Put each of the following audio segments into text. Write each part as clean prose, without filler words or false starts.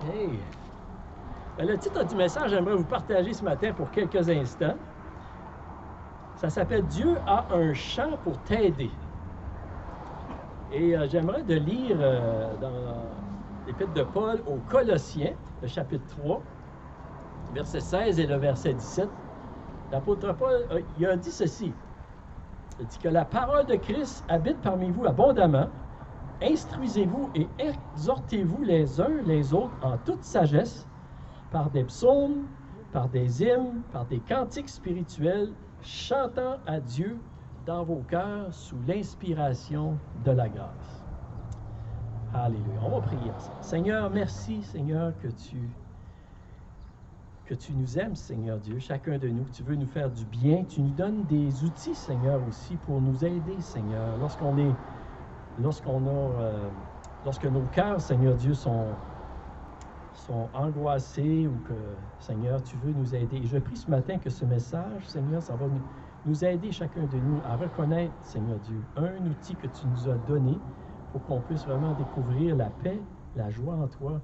Hey! Ben, le titre du message, j'aimerais vous partager ce matin pour quelques instants. Ça s'appelle « Dieu a un chant pour t'aider ». Et j'aimerais de lire dans l'Épître de Paul aux Colossiens, le chapitre 3, verset 16 et le verset 17. L'apôtre Paul il a dit ceci. Il dit que la parole de Christ habite parmi vous abondamment. Instruisez-vous et exhortez-vous les uns les autres en toute sagesse, par des psaumes, par des hymnes, par des cantiques spirituels, chantant à Dieu dans vos cœurs sous l'inspiration de la grâce. Alléluia. On va prier ensemble. Seigneur, merci, Seigneur, que tu nous aimes, Seigneur Dieu, chacun de nous, que tu veux nous faire du bien. Tu nous donnes des outils, Seigneur, aussi pour nous aider, Seigneur, lorsque nos cœurs, Seigneur Dieu, sont angoissés ou que, Seigneur, tu veux nous aider. Et je prie ce matin que ce message, Seigneur, ça va nous aider chacun de nous à reconnaître, Seigneur Dieu, un outil que tu nous as donné pour qu'on puisse vraiment découvrir la paix, la joie en toi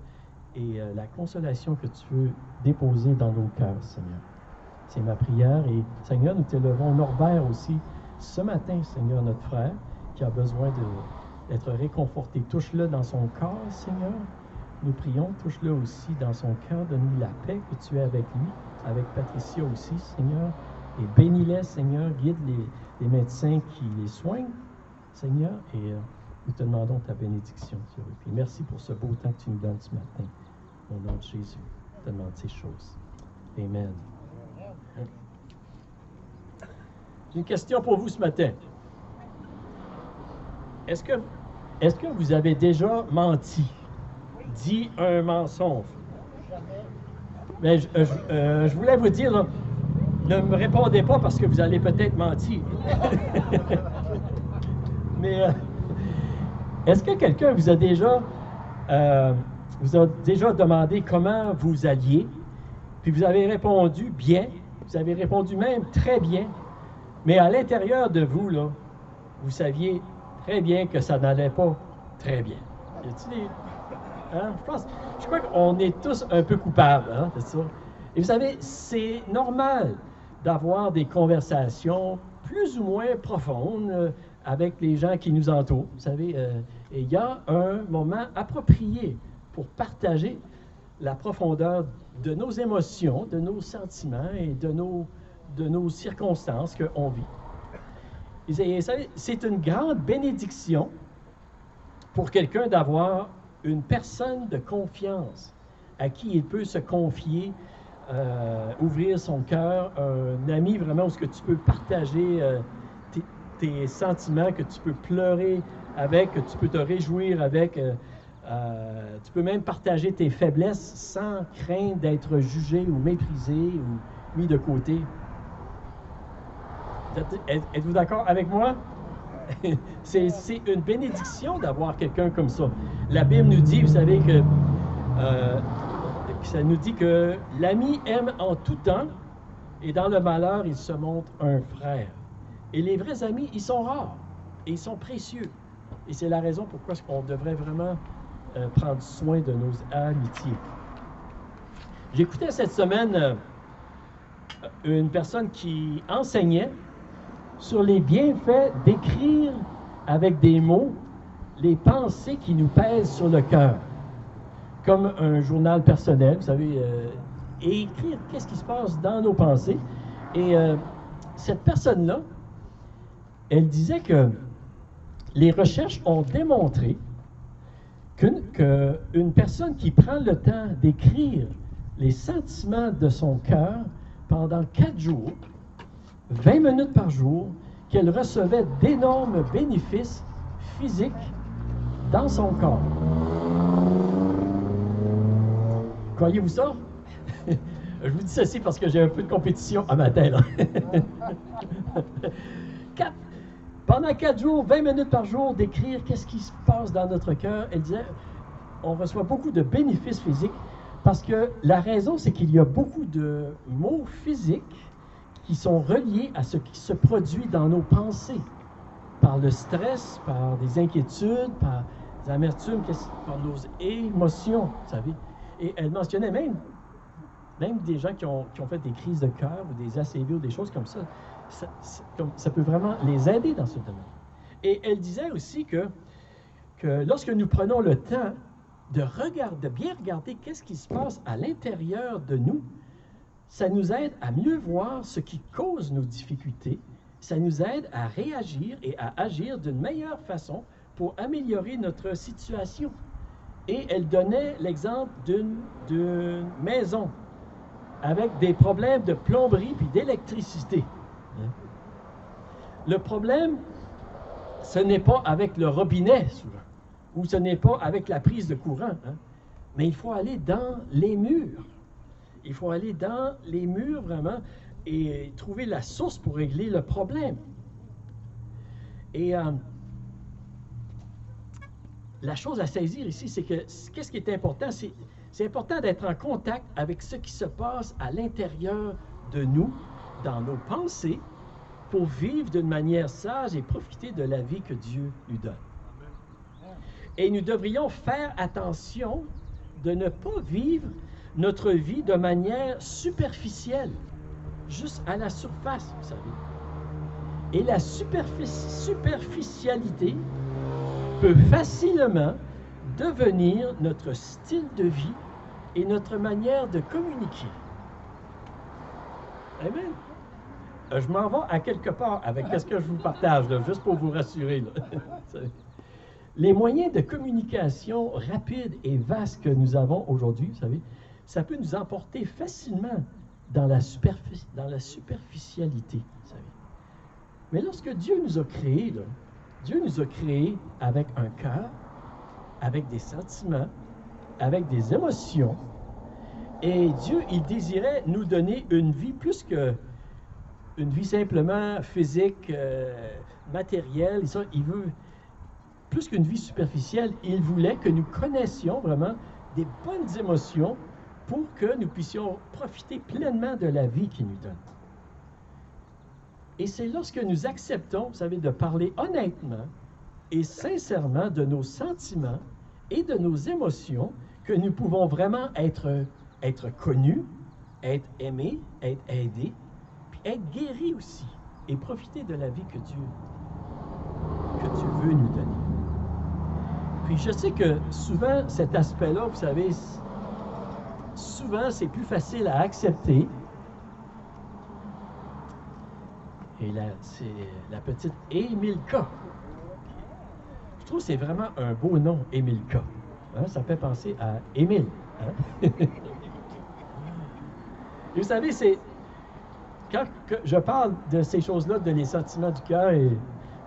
et la consolation que tu veux déposer dans nos cœurs, Seigneur. C'est ma prière et, Seigneur, nous t'élevons Norbert aussi ce matin, Seigneur, notre frère, qui a besoin d'être réconforté. Touche-le dans son corps, Seigneur. Nous prions, touche-le aussi dans son cœur. Donne-lui la paix que tu es avec lui, avec Patricia aussi, Seigneur. Et bénis-les, Seigneur. Guide les médecins qui les soignent, Seigneur. Et nous te demandons ta bénédiction, Dieu. Et merci pour ce beau temps que tu nous donnes ce matin. Au nom de Jésus, je te demande ces choses. Amen. J'ai une question pour vous ce matin. Est-ce que vous avez déjà menti? Dit un mensonge? Mais je voulais vous dire, là, ne me répondez pas parce que vous allez peut-être mentir. Mais est-ce que quelqu'un vous a déjà demandé comment vous alliez, puis vous avez répondu bien, vous avez répondu même très bien, mais à l'intérieur de vous, là, vous saviez très bien que ça n'allait pas très bien. Y a-t-il des... Hein? Je crois qu'on est tous un peu coupables, hein, de ça. Et vous savez, c'est normal d'avoir des conversations plus ou moins profondes avec les gens qui nous entourent. Vous savez, et il y a un moment approprié pour partager la profondeur de nos émotions, de nos sentiments et de nos circonstances qu'on vit. Et vous savez, c'est une grande bénédiction pour quelqu'un d'avoir une personne de confiance à qui il peut se confier, ouvrir son cœur, un ami vraiment où ce que tu peux partager tes sentiments, que tu peux pleurer avec, que tu peux te réjouir avec, tu peux même partager tes faiblesses sans crainte d'être jugé ou méprisé ou mis de côté. Êtes-vous d'accord avec moi? C'est une bénédiction d'avoir quelqu'un comme ça. La Bible nous dit, vous savez, que ça nous dit que l'ami aime en tout temps et dans le malheur, il se montre un frère. Et les vrais amis, ils sont rares et ils sont précieux. Et c'est la raison pourquoi on devrait vraiment prendre soin de nos amitiés. J'écoutais cette semaine une personne qui enseignait sur les bienfaits d'écrire avec des mots les pensées qui nous pèsent sur le cœur, comme un journal personnel, vous savez, et écrire qu'est-ce qui se passe dans nos pensées. Et cette personne-là, elle disait que les recherches ont démontré qu'une personne qui prend le temps d'écrire les sentiments de son cœur pendant 4 jours, 20 minutes par jour, qu'elle recevait d'énormes bénéfices physiques dans son corps. Croyez-vous ça? Je vous dis ceci parce que j'ai un peu de compétition à matin, là. Pendant 4 jours, 20 minutes par jour, d'écrire qu'est-ce qui se passe dans notre cœur. Elle disait, on reçoit beaucoup de bénéfices physiques parce que la raison, c'est qu'il y a beaucoup de mots physiques qui sont reliés à ce qui se produit dans nos pensées, par le stress, par des inquiétudes, par des amertumes, par nos émotions, vous savez. Et elle mentionnait même des gens qui ont fait des crises de cœur ou des ACV ou des choses comme ça, ça peut vraiment les aider dans ce domaine. Et elle disait aussi que lorsque nous prenons le temps de bien regarder qu'est-ce qui se passe à l'intérieur de nous, ça nous aide à mieux voir ce qui cause nos difficultés, ça nous aide à réagir et à agir d'une meilleure façon pour améliorer notre situation. Et elle donnait l'exemple d'une maison avec des problèmes de plomberie puis d'électricité. Le problème, ce n'est pas avec le robinet, souvent, ou ce n'est pas avec la prise de courant, mais il faut aller dans les murs. Il faut aller dans les murs, vraiment, et trouver la source pour régler le problème. Et la chose à saisir ici, c'est que qu'est-ce qui est important? C'est important d'être en contact avec ce qui se passe à l'intérieur de nous, dans nos pensées, pour vivre d'une manière sage et profiter de la vie que Dieu nous donne. Et nous devrions faire attention de ne pas vivre notre vie de manière superficielle, juste à la surface, vous savez. Et la superficialité peut facilement devenir notre style de vie et notre manière de communiquer. Amen. Je m'en vais à quelque part avec ce que je vous partage, là, juste pour vous rassurer. Là. Les moyens de communication rapides et vastes que nous avons aujourd'hui, vous savez, ça peut nous emporter facilement dans la superficialité, vous savez. Mais lorsque Dieu nous a créés, là, Dieu nous a créés avec un cœur, avec des sentiments, avec des émotions. Et Dieu, il désirait nous donner une vie plus que une vie simplement physique, matérielle. Et ça, il veut, plus qu'une vie superficielle, il voulait que nous connaissions vraiment des bonnes émotions pour que nous puissions profiter pleinement de la vie qu'il nous donne. Et c'est lorsque nous acceptons, vous savez, de parler honnêtement et sincèrement de nos sentiments et de nos émotions que nous pouvons vraiment être connus, être aimés, être aidés, puis être guéris aussi et profiter de la vie que Dieu veut nous donner. Puis je sais que souvent, cet aspect-là, vous savez, souvent c'est plus facile à accepter. Et là, c'est la petite Émilka. Je trouve que c'est vraiment un beau nom, Émilka. Hein, ça fait penser à Émile. Hein? Et vous savez, c'est quand je parle de ces choses-là, de les sentiments du cœur, et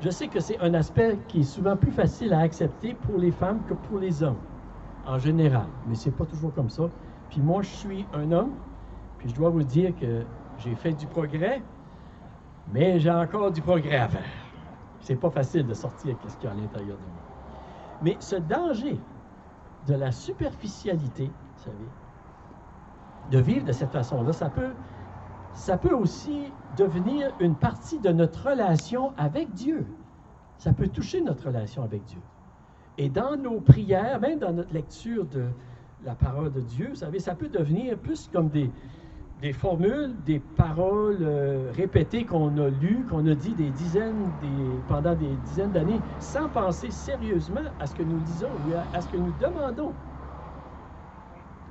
je sais que c'est un aspect qui est souvent plus facile à accepter pour les femmes que pour les hommes, en général. Mais c'est pas toujours comme ça. Puis moi, je suis un homme, puis je dois vous dire que j'ai fait du progrès, mais j'ai encore du progrès à faire. C'est pas facile de sortir ce qu'il y a à l'intérieur de moi. Mais ce danger de la superficialité, vous savez, de vivre de cette façon-là, ça peut aussi devenir une partie de notre relation avec Dieu. Ça peut toucher notre relation avec Dieu. Et dans nos prières, même dans notre lecture de la parole de Dieu, vous savez, ça peut devenir plus comme des formules, des paroles répétées qu'on a lues, qu'on a dit pendant des dizaines d'années, sans penser sérieusement à ce que nous disons ou à ce que nous demandons.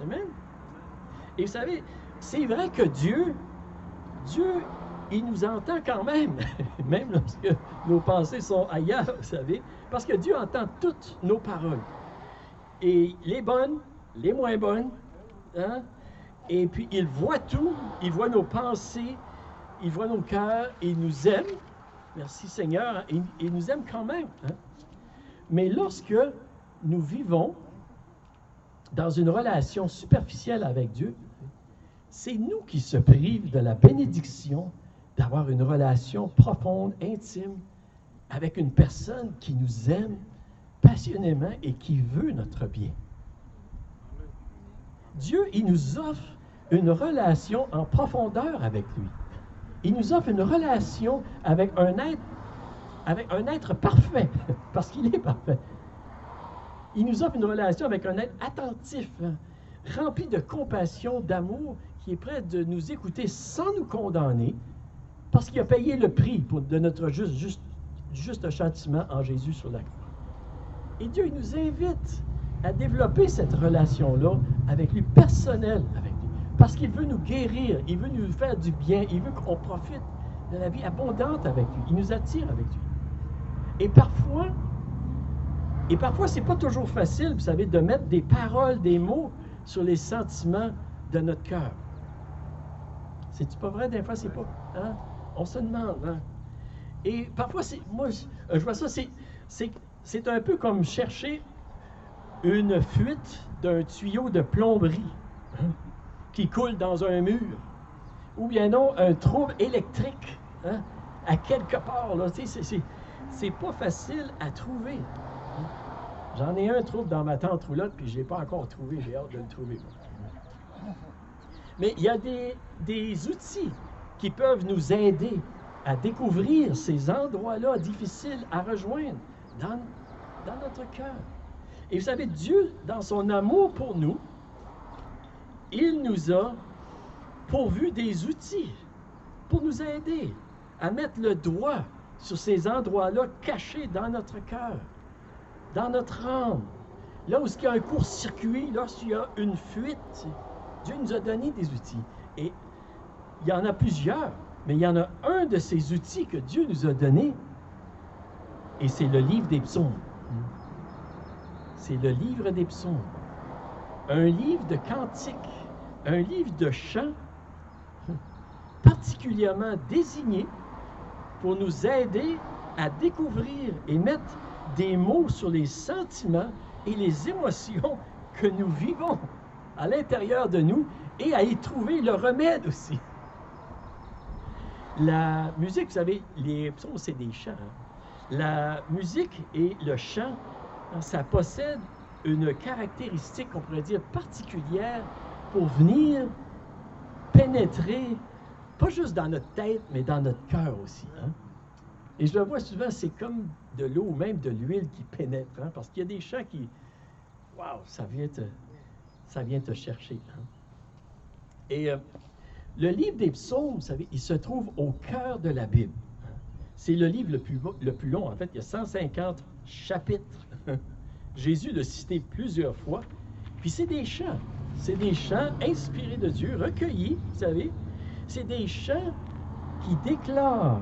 Amen. Et vous savez, c'est vrai que Dieu, il nous entend quand même, même lorsque nos pensées sont ailleurs, vous savez, parce que Dieu entend toutes nos paroles. Et les bonnes, les moins bonnes, hein? Et puis, il voit tout, il voit nos pensées, il voit nos cœurs, et il nous aime. Merci Seigneur, et il nous aime quand même. Hein? Mais lorsque nous vivons dans une relation superficielle avec Dieu, c'est nous qui se privent de la bénédiction d'avoir une relation profonde, intime, avec une personne qui nous aime passionnément et qui veut notre bien. Dieu, il nous offre une relation en profondeur avec lui. Il nous offre une relation avec un être parfait, parce qu'il est parfait. Il nous offre une relation avec un être attentif, rempli de compassion, d'amour, qui est prêt de nous écouter sans nous condamner, parce qu'il a payé le prix de notre juste châtiment en Jésus sur la croix. Et Dieu, il nous invite à développer cette relation-là avec lui, personnelle avec lui, parce qu'il veut nous guérir, il veut nous faire du bien, il veut qu'on profite de la vie abondante avec lui, il nous attire avec lui. Et parfois, c'est pas toujours facile, vous savez, de mettre des paroles, des mots sur les sentiments de notre cœur. C'est-tu pas vrai? Des fois, c'est pas... Hein? On se demande. Hein? Et parfois, moi, je vois ça, c'est un peu comme chercher une fuite d'un tuyau de plomberie qui coule dans un mur. Ou bien non, un trouble électrique à quelque part. Là, c'est pas facile à trouver. J'en ai un trouble dans ma tente roulotte, puis je ne l'ai pas encore trouvé. J'ai hâte de le trouver. Mais il y a des outils qui peuvent nous aider à découvrir ces endroits-là difficiles à rejoindre dans notre cœur. Et vous savez, Dieu, dans son amour pour nous, il nous a pourvu des outils pour nous aider à mettre le doigt sur ces endroits-là cachés dans notre cœur, dans notre âme. Là où il y a un court-circuit, lorsqu'il y a une fuite, Dieu nous a donné des outils. Et il y en a plusieurs, mais il y en a un de ces outils que Dieu nous a donné, et c'est le livre des psaumes. C'est le livre des psaumes. Un livre de cantiques, un livre de chants, particulièrement désigné pour nous aider à découvrir et mettre des mots sur les sentiments et les émotions que nous vivons à l'intérieur de nous et à y trouver le remède aussi. La musique, vous savez, les psaumes, c'est des chants. La musique et le chant, ça possède une caractéristique, on pourrait dire, particulière pour venir pénétrer, pas juste dans notre tête, mais dans notre cœur aussi. Hein? Et je le vois souvent, c'est comme de l'eau ou même de l'huile qui pénètre, hein? Parce qu'il y a des chants qui, waouh, ça vient te chercher. Hein? Et le livre des psaumes, vous savez, il se trouve au cœur de la Bible. C'est le livre le plus long. En fait, il y a 150 chapitres. Jésus l'a cité plusieurs fois. Puis c'est des chants. C'est des chants inspirés de Dieu, recueillis, vous savez. C'est des chants qui déclarent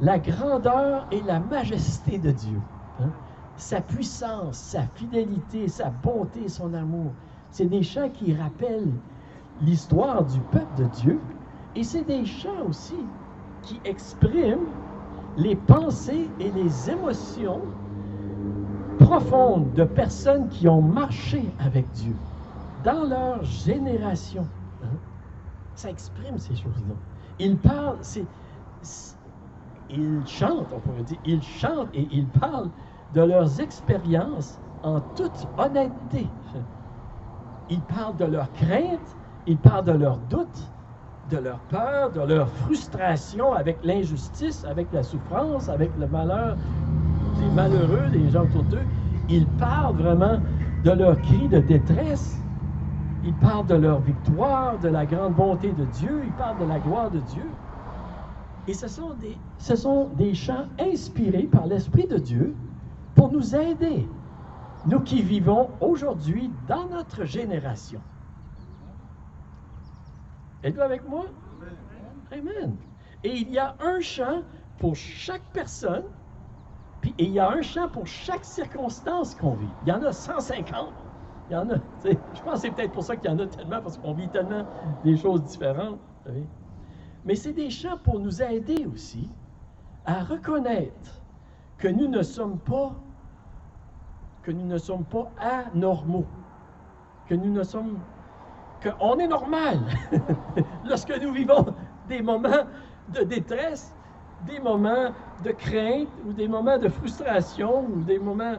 la grandeur et la majesté de Dieu. Hein? Sa puissance, sa fidélité, sa bonté, son amour. C'est des chants qui rappellent l'histoire du peuple de Dieu. Et c'est des chants aussi qui expriment les pensées et les émotions profondes de personnes qui ont marché avec Dieu dans leur génération. Hein? Ça exprime ces choses-là. Ils parlent, ils chantent, on pourrait dire, ils chantent et ils parlent de leurs expériences en toute honnêteté. Ils parlent de leurs craintes, ils parlent de leurs doutes, de leur peur, de leur frustration avec l'injustice, avec la souffrance, avec le malheur des malheureux, des gens autour d'eux. Ils parlent vraiment de leurs cris de détresse. Ils parlent de leur victoire, de la grande bonté de Dieu. Ils parlent de la gloire de Dieu. Et ce sont des chants inspirés par l'Esprit de Dieu pour nous aider, nous qui vivons aujourd'hui dans notre génération. Êtes-vous avec moi? Amen. Et il y a un chant pour chaque personne, et il y a un chant pour chaque circonstance qu'on vit. Il y en a 150. Il y en a, je pense que c'est peut-être pour ça qu'il y en a tellement, parce qu'on vit tellement des choses différentes. Vous savez. Mais c'est des chants pour nous aider aussi à reconnaître que nous ne sommes pas anormaux, qu'on est normal lorsque nous vivons des moments de détresse, des moments de crainte ou des moments de frustration ou des moments...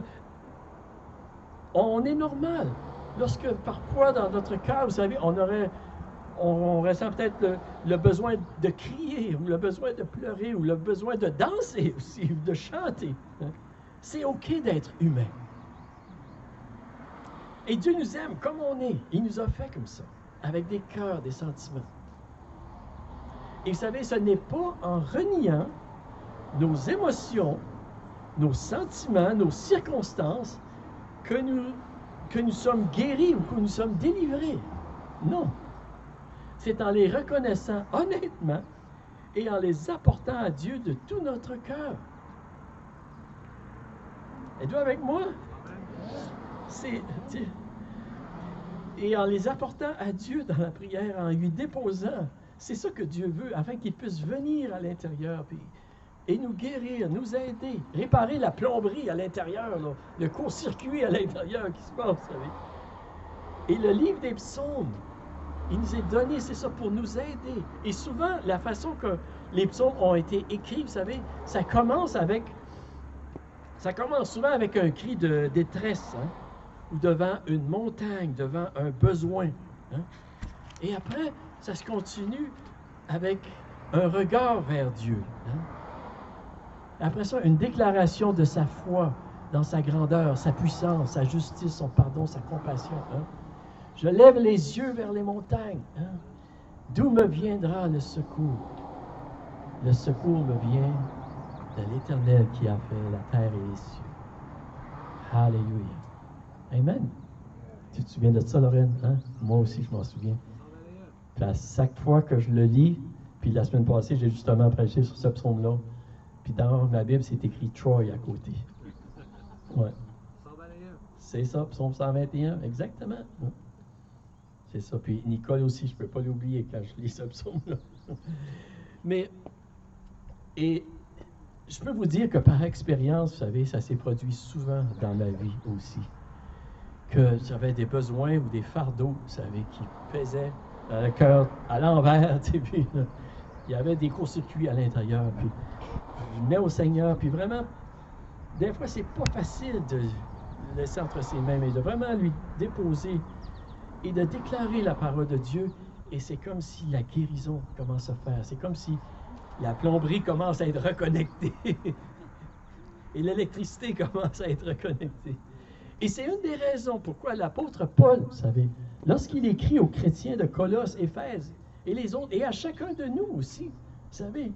On est normal. Lorsque parfois dans notre cœur, vous savez, on ressent peut-être le besoin de crier ou le besoin de pleurer ou le besoin de danser aussi ou de chanter. C'est OK d'être humain. Et Dieu nous aime comme on est. Il nous a fait comme ça, avec des cœurs, des sentiments. Et vous savez, ce n'est pas en reniant nos émotions, nos sentiments, nos circonstances, que nous sommes guéris ou que nous sommes délivrés. Non. C'est en les reconnaissant honnêtement et en les apportant à Dieu de tout notre cœur. Êtes-vous avec moi? Et en les apportant à Dieu dans la prière, en lui déposant, c'est ça que Dieu veut, afin qu'il puisse venir à l'intérieur et nous guérir, nous aider, réparer la plomberie à l'intérieur, là, le court-circuit à l'intérieur qui se passe, vous savez. Et le livre des psaumes, il nous est donné, c'est ça, pour nous aider. Et souvent, la façon que les psaumes ont été écrits, vous savez, ça commence souvent avec un cri de détresse, hein, ou devant une montagne, devant un besoin. Hein. Et après, ça se continue avec un regard vers Dieu. Hein. Après ça, une déclaration de sa foi dans sa grandeur, sa puissance, sa justice, son pardon, sa compassion. Hein. Je lève les yeux vers les montagnes. Hein. D'où me viendra le secours? Le secours me vient de l'Éternel qui a fait la terre et les cieux. Alléluia. Amen. Tu te souviens de ça, Lorraine? Hein? Moi aussi, je m'en souviens. Puis à chaque fois que je le lis, puis la semaine passée, j'ai justement prêché sur ce psaume-là. Puis dans ma Bible, c'est écrit Troy à côté. Ouais. C'est ça, psaume 121, exactement. C'est ça. Puis Nicole aussi, je ne peux pas l'oublier quand je lis ce psaume-là. Mais, et je peux vous dire que par expérience, vous savez, ça s'est produit souvent dans ma vie aussi. Que j'avais des besoins ou des fardeaux, vous savez, qui pesaient dans le cœur à l'envers, tu sais, puis là, il y avait des courts-circuits à l'intérieur, puis je venais au Seigneur, puis vraiment, des fois, c'est pas facile de le laisser entre ses mains, mais de vraiment lui déposer et de déclarer la parole de Dieu, et c'est comme si la guérison commence à faire, c'est comme si la plomberie commence à être reconnectée, et l'électricité commence à être reconnectée. Et c'est une des raisons pourquoi l'apôtre Paul, vous savez, lorsqu'il écrit aux chrétiens de Colosse, Éphèse, et les autres, et à chacun de nous aussi, vous savez,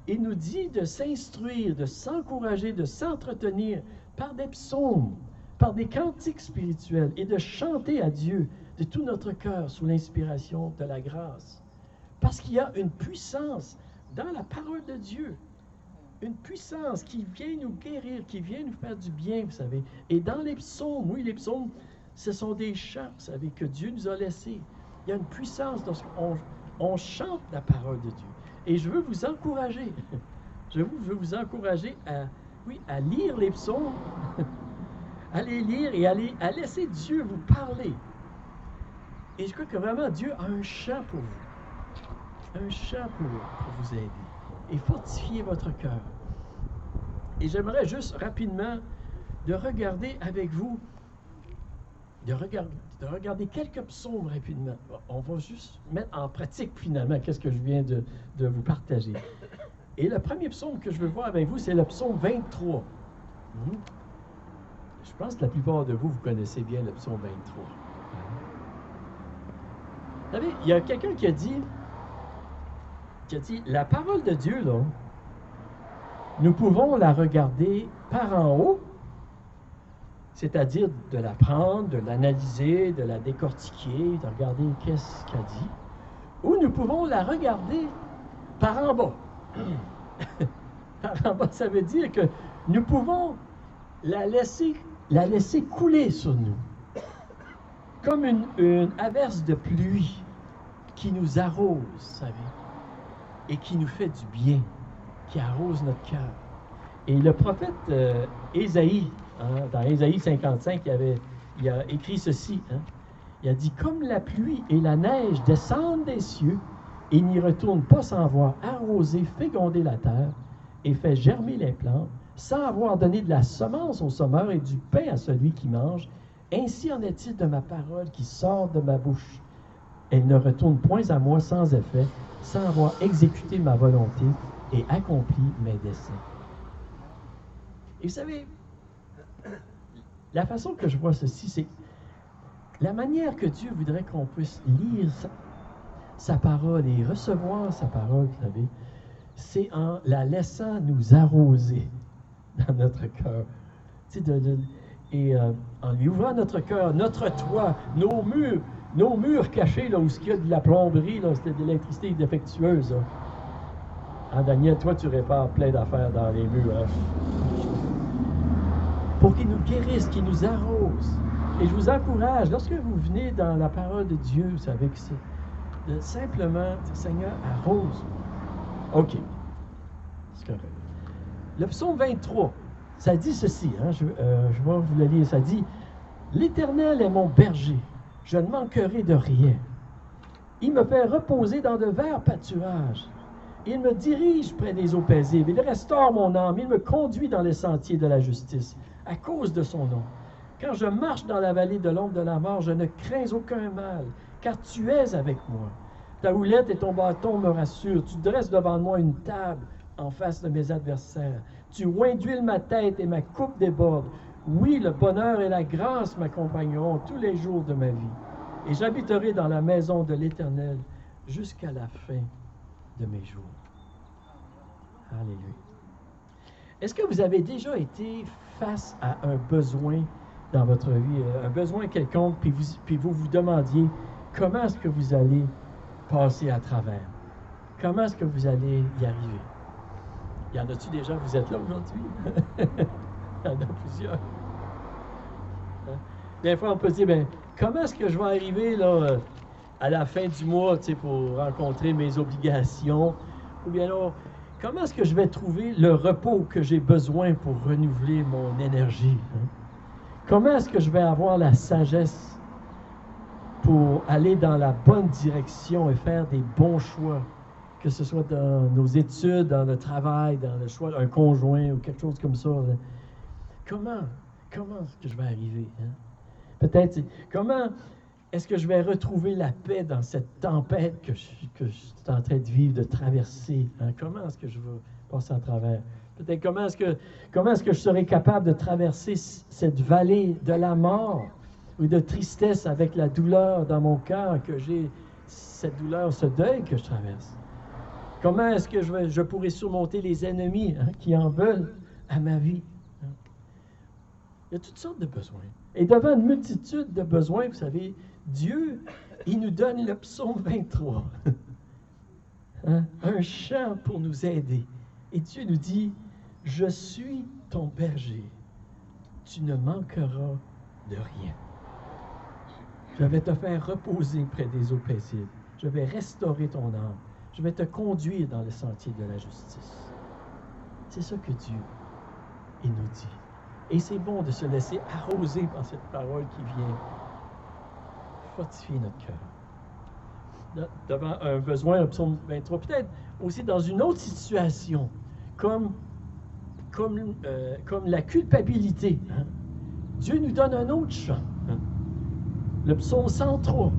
il nous dit de s'instruire, de s'encourager, de s'entretenir par des psaumes, par des cantiques spirituels, et de chanter à Dieu de tout notre cœur sous l'inspiration de la grâce. Parce qu'il y a une puissance dans la parole de Dieu. Une puissance qui vient nous guérir, qui vient nous faire du bien, vous savez. Et dans les psaumes, oui, les psaumes, ce sont des chants, vous savez, que Dieu nous a laissés. Il y a une puissance lorsqu'on chante la parole de Dieu. Et je veux vous encourager, je veux vous encourager à lire les psaumes, à les lire et à laisser Dieu vous parler. Et je crois que vraiment Dieu a un chant pour vous. Un chant pour vous aider. Et fortifier votre cœur. Et j'aimerais juste rapidement de regarder avec vous, de regarder quelques psaumes rapidement. On va juste mettre en pratique finalement qu'est-ce que je viens de vous partager. Et le premier psaume que je veux voir avec vous, c'est le psaume 23. Je pense que la plupart de vous connaissez bien le psaume 23. Vous savez, il y a quelqu'un qui a dit, la parole de Dieu, là, nous pouvons la regarder par en haut, c'est-à-dire de la prendre, de l'analyser, de la décortiquer, de regarder qu'est-ce qu'elle dit, ou nous pouvons la regarder par en bas. Par en bas, ça veut dire que nous pouvons la laisser couler sur nous, comme une averse de pluie qui nous arrose, vous savez, et qui nous fait du bien, qui arrose notre cœur. Et le prophète Ésaïe, dans Ésaïe 55, il a écrit ceci. Il a dit, comme la pluie et la neige descendent des cieux et n'y retournent pas sans avoir arrosé, fécondé la terre et fait germer les plantes, sans avoir donné de la semence au semeur et du pain à celui qui mange, ainsi en est-il de ma parole qui sort de ma bouche. Elle ne retourne point à moi sans effet, sans avoir exécuté ma volonté et accompli mes desseins. Et vous savez, la façon que je vois ceci, c'est La manière que Dieu voudrait qu'on puisse lire sa parole et recevoir sa parole, vous savez, c'est en la laissant nous arroser dans notre cœur. Tu sais, en lui ouvrant notre cœur, notre toit, nos murs cachés, là, où il y a de la plomberie, là, c'était de l'électricité défectueuse. Là. Hein, Daniel, toi, tu répares plein d'affaires dans les murs. Hein? Pour qu'il nous guérisse, qu'il nous arrose. Et je vous encourage, lorsque vous venez dans la parole de Dieu, vous savez que c'est de simplement, Seigneur, arrose. OK. C'est correct. Le psaume 23, ça dit ceci, hein, je vais vous le lire, ça dit « L'Éternel est mon berger, je ne manquerai de rien. Il me fait reposer dans de verts pâturages. Il me dirige près des eaux paisibles. Il restaure mon âme. Il me conduit dans les sentiers de la justice, à cause de son nom. Quand je marche dans la vallée de l'ombre de la mort, je ne crains aucun mal, car tu es avec moi. Ta houlette et ton bâton me rassurent. Tu dresses devant moi une table en face de mes adversaires. Tu oins d'huile ma tête et ma coupe déborde. Oui, le bonheur et la grâce m'accompagneront tous les jours de ma vie. Et j'habiterai dans la maison de l'Éternel jusqu'à la fin de mes jours. Alléluia. Est-ce que vous avez déjà été face à un besoin dans votre vie, un besoin quelconque, puis vous demandiez comment est-ce que vous allez passer à travers? Comment est-ce que vous allez y arriver? Y en a-tu des gens, vous êtes là aujourd'hui? Il y en a plusieurs. Hein? Des fois, on peut se dire, bien, comment est-ce que je vais arriver là, à la fin du mois pour rencontrer mes obligations? Ou bien alors, comment est-ce que je vais trouver le repos que j'ai besoin pour renouveler mon énergie? Hein? Comment est-ce que je vais avoir la sagesse pour aller dans la bonne direction et faire des bons choix, que ce soit dans nos études, dans le travail, dans le choix d'un conjoint ou quelque chose comme ça? Comment est-ce que je vais arriver? Hein? Peut-être, comment est-ce que je vais retrouver la paix dans cette tempête que je suis en train de vivre, de traverser? Hein? Comment est-ce que je vais passer à travers? Peut-être comment est-ce que je serai capable de traverser cette vallée de la mort ou de tristesse avec la douleur dans mon cœur, que j'ai cette douleur, ce deuil que je traverse? Comment est-ce que je pourrai surmonter les ennemis qui en veulent à ma vie? Hein? Il y a toutes sortes de besoins. Et devant une multitude de besoins, vous savez, Dieu, il nous donne le psaume 23. Hein? Un chant pour nous aider. Et Dieu nous dit, « Je suis ton berger. Tu ne manqueras de rien. Je vais te faire reposer près des eaux paisibles. Je vais restaurer ton âme. Je vais te conduire dans le sentier de la justice. » C'est ça que Dieu, il nous dit. Et c'est bon de se laisser arroser par cette parole qui vient fortifier notre cœur. Devant un besoin, un psaume 23, peut-être aussi dans une autre situation, comme la culpabilité. Hein? Dieu nous donne un autre chant. Hein? Le psaume 103, hein?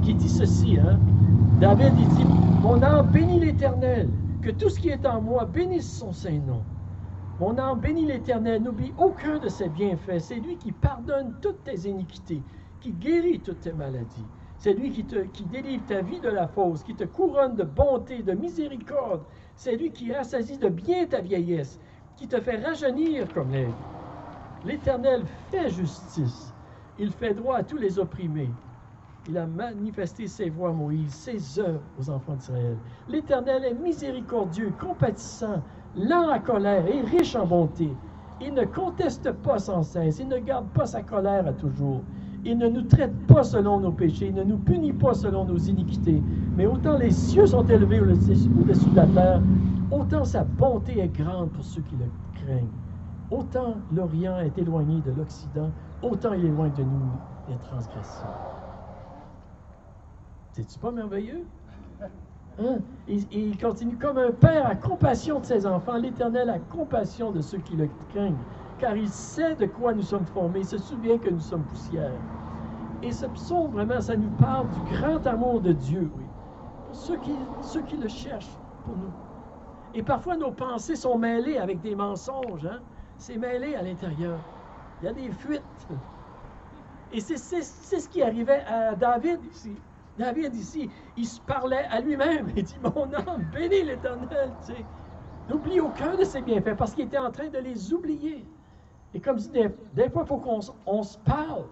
Qui dit ceci. Hein? David, il dit, « Mon âme bénit l'Éternel, que tout ce qui est en moi bénisse son saint nom. Mon âme bénit l'Éternel, n'oublie aucun de ses bienfaits. C'est lui qui pardonne toutes tes iniquités, qui guérit toutes tes maladies. C'est lui qui délivre ta vie de la fausse, qui te couronne de bonté, de miséricorde. C'est lui qui rassasie de bien ta vieillesse, qui te fait rajeunir comme l'aigle. L'Éternel fait justice. Il fait droit à tous les opprimés. Il a manifesté ses voies à Moïse, ses œuvres aux enfants d'Israël. L'Éternel est miséricordieux, compatissant, lent à colère et riche en bonté. Il ne conteste pas sans cesse, il ne garde pas sa colère à toujours. Il ne nous traite pas selon nos péchés, il ne nous punit pas selon nos iniquités. Mais autant les cieux sont élevés au-dessus de la terre, autant sa bonté est grande pour ceux qui le craignent. Autant l'Orient est éloigné de l'Occident, autant il est loin de nous les transgressions. C'est-tu pas merveilleux? Hein? Il continue, comme un père a compassion de ses enfants, l'Éternel a compassion de ceux qui le craignent, car il sait de quoi nous sommes formés, il se souvient que nous sommes poussière. Et ce psaume, vraiment, ça nous parle du grand amour de Dieu, oui, pour ceux qui le cherchent pour nous. Et parfois, nos pensées sont mêlées avec des mensonges, hein? C'est mêlé à l'intérieur. Il y a des fuites. Et c'est ce qui arrivait à David ici. David ici, il se parlait à lui-même. Il dit, mon âme, bénis l'Éternel. Tu sais. N'oublie aucun de ses bienfaits parce qu'il était en train de les oublier. Et comme je dis, des fois, il faut qu'on se parle.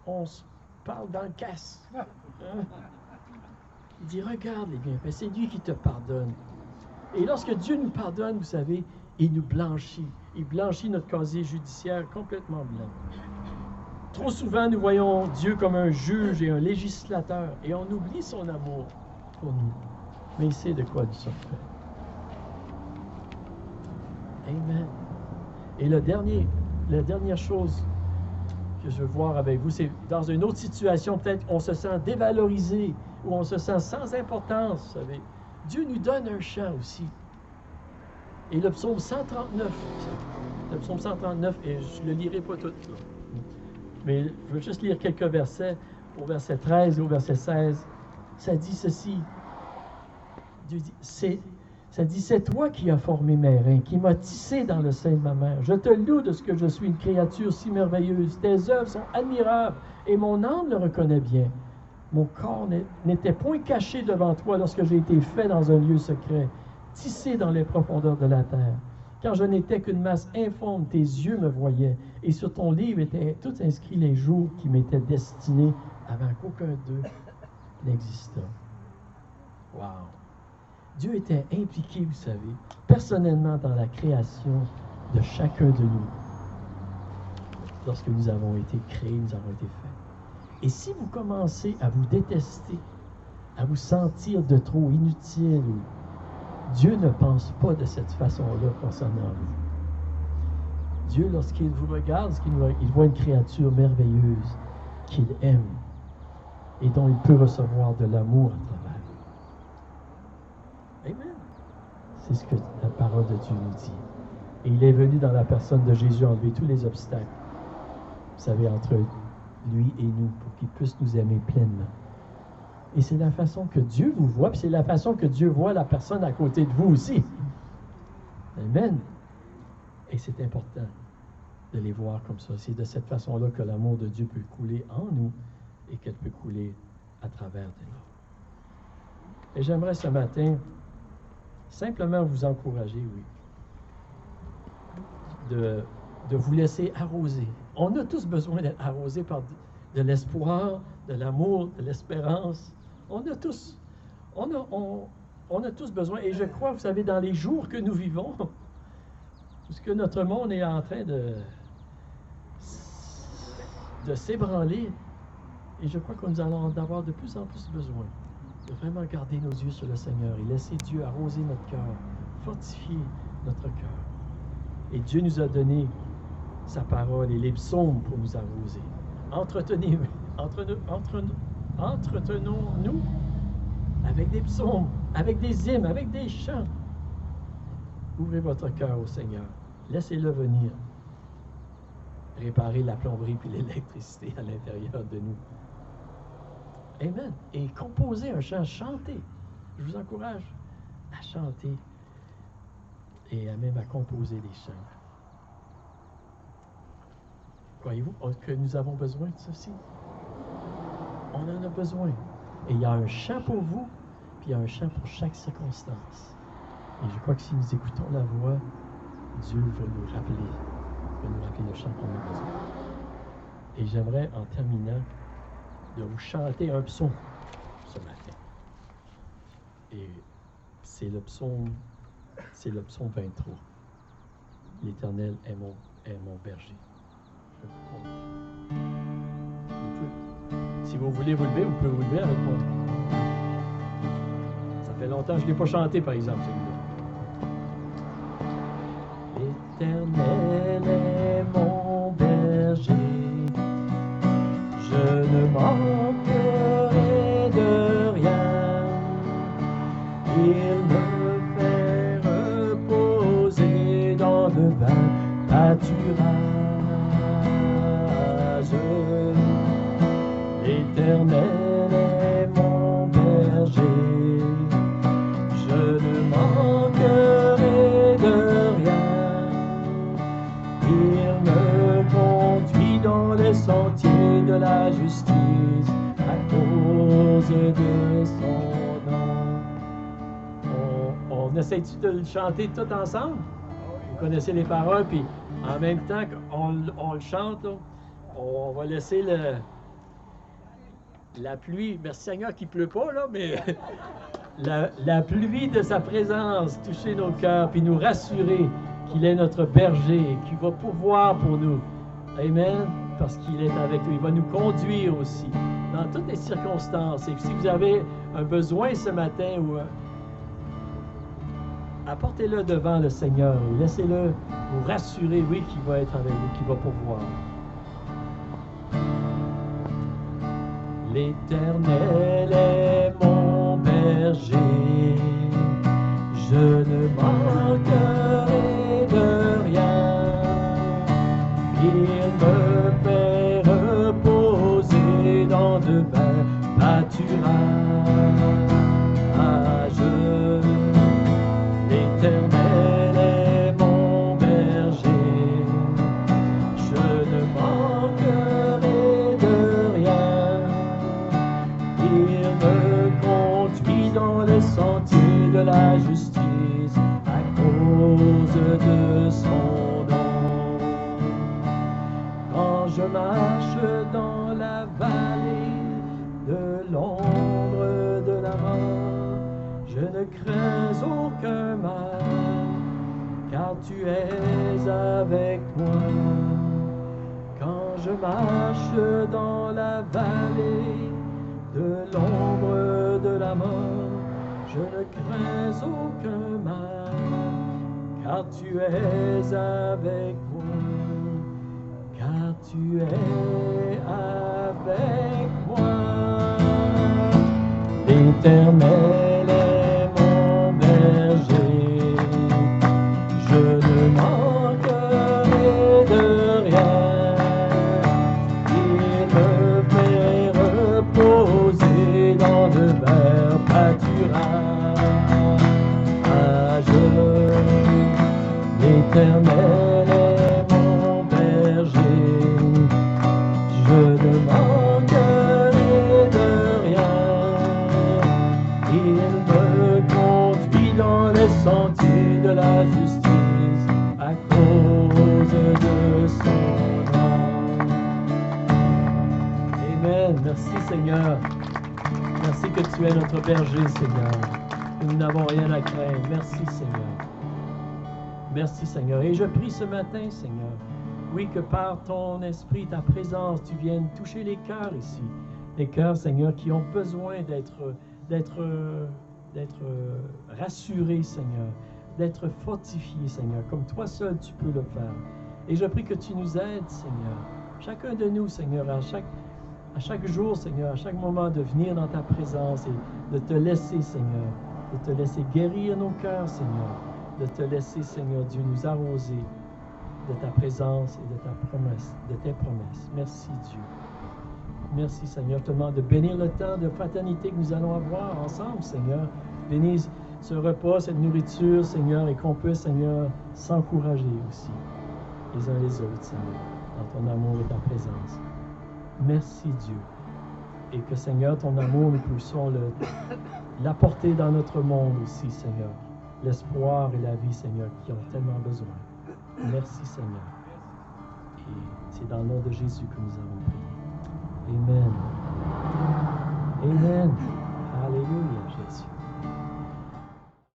On se parle dans le casse. Hein? Il dit, regarde les bienfaits, c'est lui qui te pardonne. Et lorsque Dieu nous pardonne, vous savez, il nous blanchit. Il blanchit notre casier judiciaire complètement blanc. Trop souvent, nous voyons Dieu comme un juge et un législateur, et on oublie son amour pour nous. Mais il sait de quoi nous sommes faits. Amen. Et la dernière chose que je veux voir avec vous, c'est dans une autre situation, peut-être on se sent dévalorisé, ou on se sent sans importance, vous savez. Dieu nous donne un chant aussi. Et le psaume 139, et je ne le lirai pas tout, là. Mais je veux juste lire quelques versets, au verset 13 et au verset 16. Ça dit ceci. Dieu dit, c'est toi qui as formé mes reins, qui m'as tissé dans le sein de ma mère. Je te loue de ce que je suis une créature si merveilleuse. Tes œuvres sont admirables, et mon âme le reconnaît bien. Mon corps n'était point caché devant toi lorsque j'ai été fait dans un lieu secret, tissé dans les profondeurs de la terre. Quand je n'étais qu'une masse informe, tes yeux me voyaient, et sur ton livre étaient tous inscrits les jours qui m'étaient destinés avant qu'aucun d'eux n'existât. Wow! Dieu était impliqué, vous savez, personnellement dans la création de chacun de nous. Lorsque nous avons été créés, nous avons été faits. Et si vous commencez à vous détester, à vous sentir de trop inutile, Dieu ne pense pas de cette façon-là concernant vous. Dieu, lorsqu'il vous regarde, il voit une créature merveilleuse qu'il aime et dont il peut recevoir de l'amour à travers. Amen. C'est ce que la parole de Dieu nous dit. Et il est venu dans la personne de Jésus enlever tous les obstacles, vous savez, entre lui et nous, pour qu'il puisse nous aimer pleinement. Et c'est la façon que Dieu vous voit, puis c'est la façon que Dieu voit la personne à côté de vous aussi. Amen. Et c'est important de les voir comme ça. C'est de cette façon-là que l'amour de Dieu peut couler en nous et qu'elle peut couler à travers de nous. Et j'aimerais ce matin simplement vous encourager, de vous laisser arroser. On a tous besoin d'être arrosés par de l'espoir, de l'amour, de l'espérance. On a tous besoin. Et je crois, vous savez, dans les jours que nous vivons, puisque notre monde est en train de s'ébranler, et je crois que nous allons en avoir de plus en plus besoin de vraiment garder nos yeux sur le Seigneur et laisser Dieu arroser notre cœur, fortifier notre cœur. Et Dieu nous a donné sa parole et les psaumes pour nous arroser. Entretenons-nous avec des psaumes, avec des hymnes, avec des chants. Ouvrez votre cœur au Seigneur. Laissez-le venir réparer la plomberie puis l'électricité à l'intérieur de nous. Amen. Et composez un chant, chantez. Je vous encourage à chanter et même à composer des chants. Croyez-vous que nous avons besoin de ceci? On en a besoin. Et il y a un chant pour vous, puis il y a un chant pour chaque circonstance. Et je crois que si nous écoutons la voix, Dieu va nous rappeler le chant qu'on a besoin. Et j'aimerais, en terminant, de vous chanter un psaume ce matin. Et c'est le psaume 23. L'Éternel est mon berger. Si vous voulez vous lever, vous pouvez vous lever avec moi. Ça fait longtemps que je ne l'ai pas chanté, par exemple, celui-là. L'Éternel est mon berger, je ne manquerai de rien. Il me fait reposer dans le bain pâturage. L'Éternel est mon berger, je ne manquerai de rien. Il me conduit dans les sentiers de son nom. On essaie-tu de le chanter tout ensemble? Vous connaissez les paroles, puis en même temps qu'on le chante, là, on va laisser la pluie, merci Seigneur qu'il ne pleut pas, là, mais la pluie de sa présence toucher nos cœurs, puis nous rassurer qu'il est notre berger, qu'il va pourvoir pour nous. Amen, parce qu'il est avec nous. Il va nous conduire aussi dans toutes les circonstances. Et si vous avez un besoin ce matin, apportez-le devant le Seigneur et laissez-le vous rassurer, oui, qu'il va être avec vous, qu'il va pourvoir. L'Éternel est mon berger, je ne manquerai de rien. Il me fait reposer dans de verts pâturages. L'Éternel est mon berger, je ne manquerai de rien. Il me conduit dans les sentiers de la justice à cause de son nom. Quand je marche dans la vallée de l'ombre de la mort, je ne crains aucun mal, car tu es avec moi. Quand je marche dans la vallée de l'ombre de la mort, je ne crains aucun mal, car tu es avec moi, car tu es avec moi. L'Éternel est mon berger, je ne manquerai de rien. Il me fait reposer dans de verts pâturages. L'Éternel est mon berger, je ne manquerai de rien. Il me conduit dans les sentiers de la justice à cause de son nom. Amen. Merci Seigneur. Merci que tu es notre berger, Seigneur. Que nous n'avons rien à craindre. Merci Seigneur. Merci Seigneur. Et je prie ce matin, Seigneur, oui, que par ton esprit, ta présence, tu viennes toucher les cœurs ici. Les cœurs, Seigneur, qui ont besoin d'être rassurés, Seigneur, d'être fortifiés, Seigneur, comme toi seul tu peux le faire. Et je prie que tu nous aides, Seigneur, chacun de nous, Seigneur, à chaque jour, Seigneur, à chaque moment de venir dans ta présence et de te laisser, Seigneur, de te laisser guérir nos cœurs, Seigneur, de te laisser, Seigneur Dieu, nous arroser de ta présence et de ta promesse, de tes promesses. Merci Dieu. Merci Seigneur. Je te demande de bénir le temps de fraternité que nous allons avoir ensemble, Seigneur. Bénis ce repas, cette nourriture, Seigneur, et qu'on puisse, Seigneur, s'encourager aussi les uns les autres, Seigneur, dans ton amour et ta présence. Merci Dieu. Et que, Seigneur, ton amour, nous puissions l'apporter dans notre monde aussi, Seigneur. L'espoir et la vie, Seigneur, qui ont tellement besoin. Merci, Seigneur. Et c'est dans le nom de Jésus que nous avons prié. Amen. Amen.